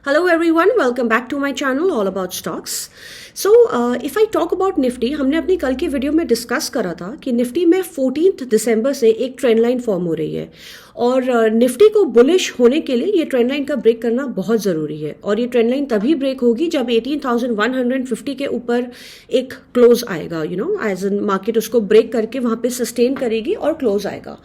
Hello everyone, welcome back to my channel all about stocks. So if I talk about Nifty, हमने अपनी कल की video में discuss करा था कि निफ्टी में 14 दिसंबर से एक ट्रेंड लाइन फॉर्म हो रही है और निफ्टी को बुलिश होने के लिए ये ट्रेंड लाइन का ब्रेक करना बहुत ज़रूरी है और ये ट्रेंड लाइन तभी ब्रेक होगी जब 18,150 के ऊपर एक क्लोज आएगा, एज एन मार्केट उसको ब्रेक करके वहाँ पे सस्टेन करेगी और क्लोज आएगा.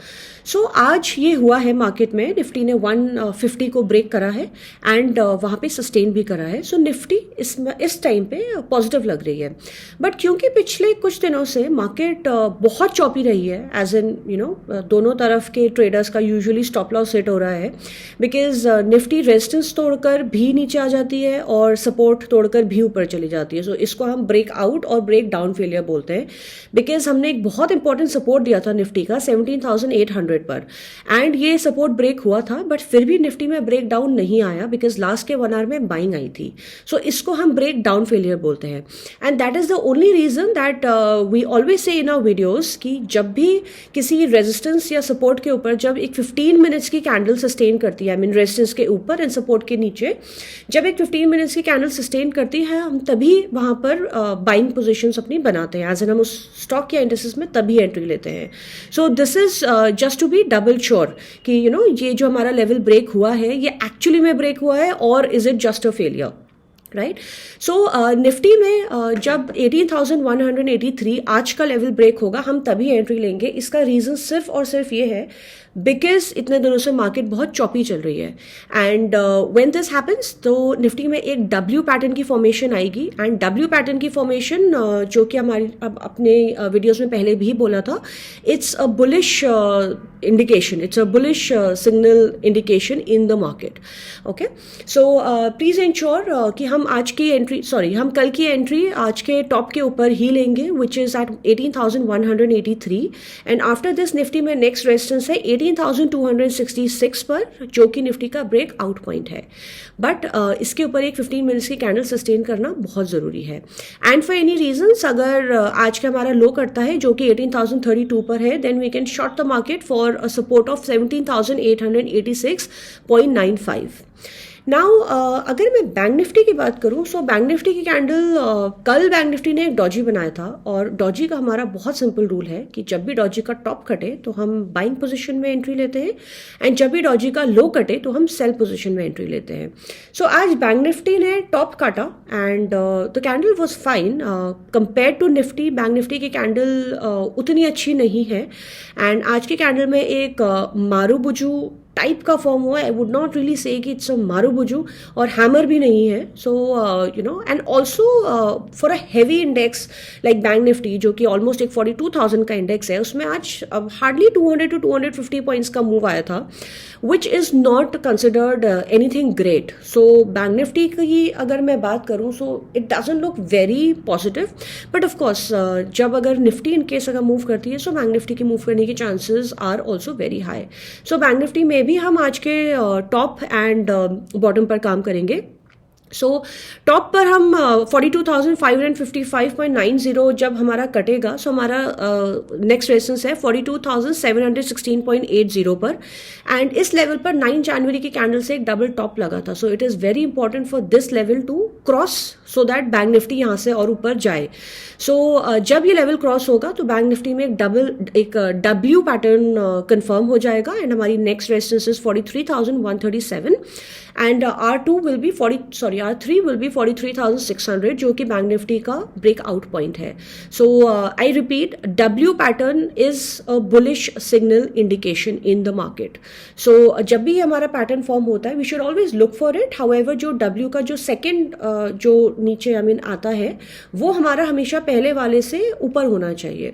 सो आज ये हुआ है मार्केट में, निफ्टी ने 150 को ब्रेक करा है एंड वहाँ पे सस्टेन भी करा है. सो निफ्टी इस टाइम पे पॉजिटिव लग रही है. बट क्योंकि पिछले कुछ दिनों से मार्केट बहुत चॉपी रही है, एज एन दोनों तरफ के ट्रेडर्स का यूजुअली स्टॉप लॉस सेट हो रहा है, बिकॉज निफ्टी रेजिस्टेंस तोड़कर भी नीचे आ जाती है और सपोर्ट तोड़कर भी ऊपर चली जाती है. सो इसको हम ब्रेक आउट और ब्रेक डाउन फेलियर बोलते हैं, बिकॉज हमने एक बहुत इंपॉर्टेंट सपोर्ट दिया था निफ्टी का 17,800 पर एंड ये सपोर्ट ब्रेक हुआ था, बट फिर भी निफ्टी में ब्रेक डाउन नहीं आया बिकॉज लास्ट के 1 आवर में बाइंग आई थी. सो इसको हम ब्रेक डाउन फेलियर बोलते हैं and that is the only reason that we always say in our videos कि जब भी किसी रेजिस्टेंस या सपोर्ट के ऊपर जब एक 15 मिनट्स की कैंडल सस्टेन करती है, आई मीन रेजिस्टेंस के ऊपर एंड सपोर्ट के नीचे जब एक 15 मिनट्स की कैंडल सस्टेन करती है, हम तभी वहां पर बाइंग पोजिशंस अपनी बनाते हैं, एज एन हम उस स्टॉक या इंडेक्सेस में तभी एंट्री लेते हैं. So this is just to be double sure कि ये जो हमारा लेवल ब्रेक हुआ है ये एक्चुअली में ब्रेक हुआ है और is it just a failure, right. So Nifty में जब 18,183 आज का लेवल ब्रेक होगा हम तभी एंट्री लेंगे. इसका रीजन सिर्फ और सिर्फ ये है बिकॉज इतने दिनों से मार्केट बहुत चॉपी चल रही है एंड व्हेन दिस हैपन्स तो निफ्टी में एक डब्ल्यू पैटर्न की फॉर्मेशन आएगी एंड डब्ल्यू पैटर्न की फॉर्मेशन जो कि हमारी अपने वीडियोस में पहले भी बोला था, it's a bullish indication, it's a bullish signal indication in the market. Okay, so please ensure कि हम हम कल की एंट्री आज के टॉप के ऊपर ही लेंगे which is at 18,183 and after this Nifty में नेक्स्ट रेजिस्टेंस है 18,266 पर, जो कि निफ्टी का ब्रेक आउट पॉइंट है. बट इसके ऊपर एक 15 मिनट्स की कैंडल सस्टेन करना बहुत ज़रूरी है एंड फॉर एनी रीजंस अगर आज का हमारा लो करता है जो कि 18,032 पर है, then we can short the market for a support of 17,886.95. Now अगर मैं बैंक निफ्टी की बात करूं, सो बैंक निफ्टी की कैंडल कल बैंक निफ्टी ने एक डॉजी बनाया था और डॉजी का हमारा बहुत सिंपल रूल है कि जब भी डॉजी का टॉप कटे तो हम बाइंग पोजीशन में एंट्री लेते हैं एंड जब भी डॉजी का लो कटे तो हम सेल पोजीशन में एंट्री लेते हैं. सो आज बैंक निफ्टी ने टॉप काटा and the candle was fine compare to Nifty. Bank Nifty की कैंडल उतनी अच्छी नहीं है एंड आज की कैंडल में एक मारूबुजू टाइप का फॉर्म हुआ. I would not really say कि इट्स अ मारूबुजू और हैमर भी नहीं है. So and also for a heavy index like bank Nifty जो कि ऑलमोस्ट एक 42,000 का इंडेक्स है, उसमें आज हार्डली 200 to 250 पॉइंट्स का मूव आया था which is not considered anything great. So bank Nifty की अगर मैं बात करूँ so it doesn't look very positive, but of course जब अगर निफ्टी इन केस अगर मूव करती है सो बैंक निफ्टी की मूव करने के chances are also very high. So bank Nifty में भी हम आज के टॉप एंड बॉटम पर काम करेंगे. सो टॉप पर हम 42,555.90 जब हमारा कटेगा सो हमारा नेक्स्ट रेजिस्टेंस है 42,716.80 पर एंड इस लेवल पर 9 जनवरी की कैंडल से एक डबल टॉप लगा था. So it is very important for this level to cross so that bank Nifty यहाँ से और ऊपर जाए. सो जब ये लेवल क्रॉस होगा तो बैंक निफ्टी में एक डब्ल्यू पैटर्न कंफर्म हो जाएगा एंड हमारी next resistance is 43,137 and R3 will be 43,600 जो कि बैंक निफ्टी का ब्रेक आउट पॉइंट है. So I repeat, W pattern is a bullish signal indication in the market. So जब भी हमारा पैटर्न फॉर्म होता है we should always look for it. However जो डब्ल्यू का जो सेकेंड जो नीचे आता है वो हमारा हमेशा पहले वाले से ऊपर होना चाहिए,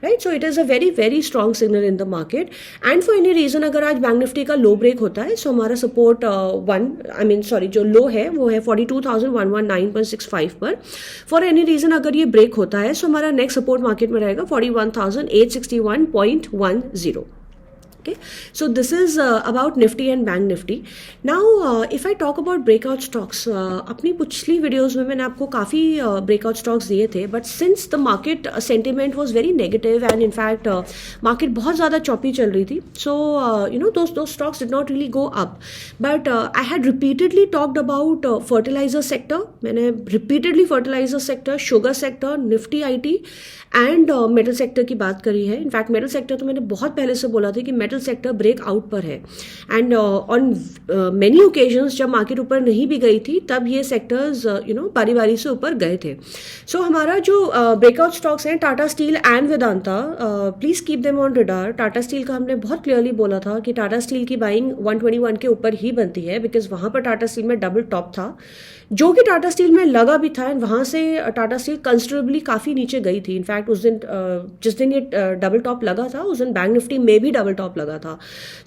right. So it is a very very strong signal in the market and for any reason अगर आज बैंक निफ्टी का लो ब्रेक होता है सो हमारा सपोर्ट जो लो है वो है 42,119.65 पर. फॉर एनी रीजन अगर ये ब्रेक होता है सो हमारा नेक्स्ट सपोर्ट मार्केट में रहेगा 41,861.10. Okay, so this is about Nifty and Bank Nifty. Now, if I talk about breakout stocks, अपनी पिछली वीडियोस में मैंने आपको काफ़ी breakout stocks दिए थे, but since the market sentiment was very negative and in fact market बहुत ज़्यादा choppy चल रही थी, so those stocks did not really go up. But I had repeatedly talked about fertilizer sector. मैंने repeatedly fertilizer sector, sugar sector, Nifty IT and metal sector की बात करी है. इनफैक्ट मेटल सेक्टर तो मैंने बहुत पहले से बोला था कि मेटल सेक्टर ब्रेक आउट पर है एंड ऑन मेनी ओकेजन्स जब मार्केट ऊपर नहीं भी गई थी तब ये सेक्टर्स बारी बारी से ऊपर गए थे. सो हमारा जो ब्रेकआउट स्टॉक्स हैं Tata steel and Vedanta, please keep them on radar. Tata steel का हमने बहुत क्लियरली बोला था कि टाटा स्टील की बाइंग 121 के ऊपर ही बनती है बिकॉज वहां पर टाटा स्टील में डबल टॉप था जो कि टाटा स्टील में लगा भी था एंड वहाँ से टाटा स्टील कंसिडरेबली काफ़ी नीचे गई थी. इनफैक्ट उस दिन जिस दिन ये डबल टॉप लगा था उस दिन बैंक निफ्टी में भी डबल टॉप लगा था.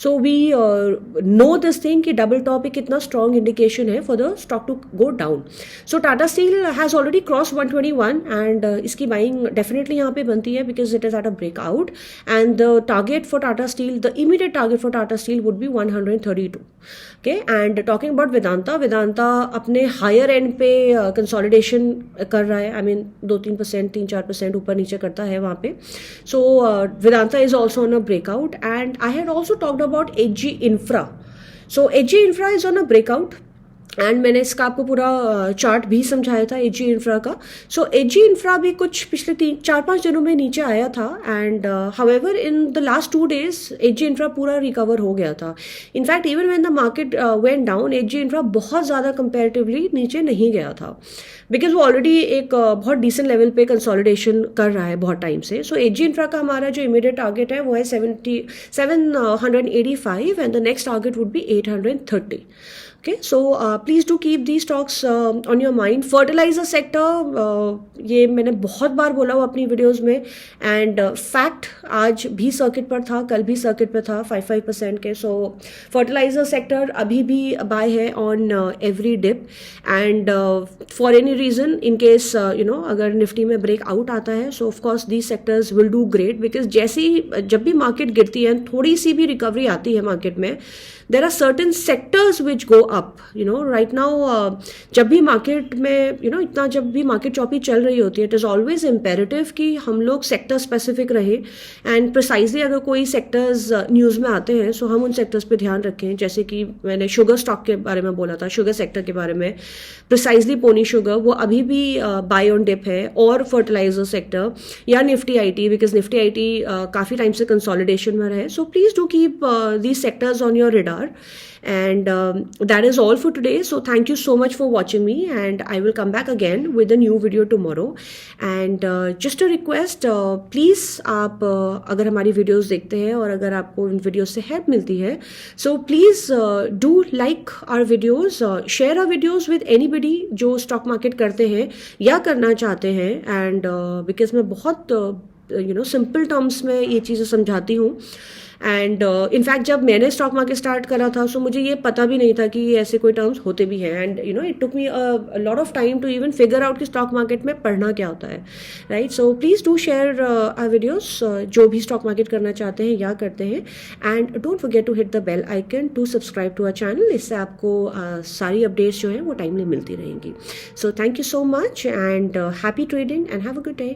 So we know this thing कि डबल टॉप एक कितना स्ट्रॉन्ग इंडिकेशन है for the stock to go down. So Tata Steel has already cross 121 and इसकी बाइंग डेफिनेटली यहाँ पे बनती है because it is at a breakout and the target for Tata Steel, the immediate target for Tata Steel would be 132. Okay, and talking about Vedanta अपने higher and पे consolidation कर रहा है. आई मीन 2-3%, 3-4% ऊपर नीचे करता है वहाँ पे. So Vedanta is also on a breakout and I had also talked about HG Infra. So HG Infra is on a breakout and मैंने इसका आपको पूरा चार्ट भी समझाया था एचजी इंफ्रा का. सो एचजी इंफ्रा भी कुछ पिछले 4-5 दिनों में नीचे आया था and however in the last 2 days Hg infra पूरा रिकवर हो गया था. In fact even when the market went down Hg infra बहुत ज़्यादा कंपैरेटिवली नीचे नहीं गया था बिकॉज वो ऑलरेडी एक बहुत डिसेंट लेवल पे कंसोलिडेशन कर रहा है बहुत टाइम से. सो एचजी इंफ्रा का हमारा जो इमीडिएट टारगेट है वो है 785 and the next target would be 830. Okay, so please do keep these stocks on your mind. Fertilizer sector, ये मैंने बहुत बार बोला हुआ अपनी वीडियोस में एंड फैक्ट आज भी सर्किट पर था, कल भी सर्किट पर था 5% के. सो फर्टिलाइजर सेक्टर अभी भी बाय है on every dip and for any reason in case अगर निफ्टी में ब्रेक आउट आता है so of course these sectors will do great because जैसे ही जब भी मार्केट गिरती है थोड़ी सी भी रिकवरी आती है मार्केट में there are certain sectors which go up. Right now जब भी मार्केट में इतना जब भी मार्केट चॉपी चल रही होती है इट इज़ ऑलवेज इम्पेरेटिव कि हम लोग सेक्टर स्पेसिफिक रहे एंड प्रिसाइजली अगर कोई सेक्टर्स न्यूज़ में आते हैं सो हम उन सेक्टर्स पे ध्यान रखें. जैसे कि मैंने शुगर स्टॉक के बारे में बोला था, शुगर सेक्टर के बारे में प्रिसाइजली पोनी शुगर वो अभी भी बाय ऑन डिप है, और फर्टिलाइजर सेक्टर या Nifty IT because Nifty IT काफ़ी टाइम से कंसोलिडेशन में रहे. सो please do keep these sectors on your radar. And that is all for today. So thank you so much for watching me and I will come back again with a new video tomorrow. And just a request, please आप अगर हमारी videos देखते हैं और अगर आपको इन videos से help मिलती है so please do like our videos, share our videos with anybody जो stock market करते हैं या करना चाहते हैं. And because मैं बहुत simple terms में ये चीज़ें समझाती हूँ एंड इनफैक्ट जब मैंने स्टॉक मार्केट स्टार्ट करा था सो मुझे ये पता भी नहीं था कि ऐसे कोई टर्म्स होते भी हैं and it took me a lot of time to even figure out कि स्टॉक मार्केट में पढ़ना क्या होता है, right. So please do share our videos जो भी स्टॉक मार्केट करना चाहते हैं या करते हैं and don't forget to hit the bell icon to subscribe to our channel. इससे आपको सारी अपडेट्स जो हैं वो टाइमली मिलती रहेंगी. So thank you so much and happy trading and have a good day.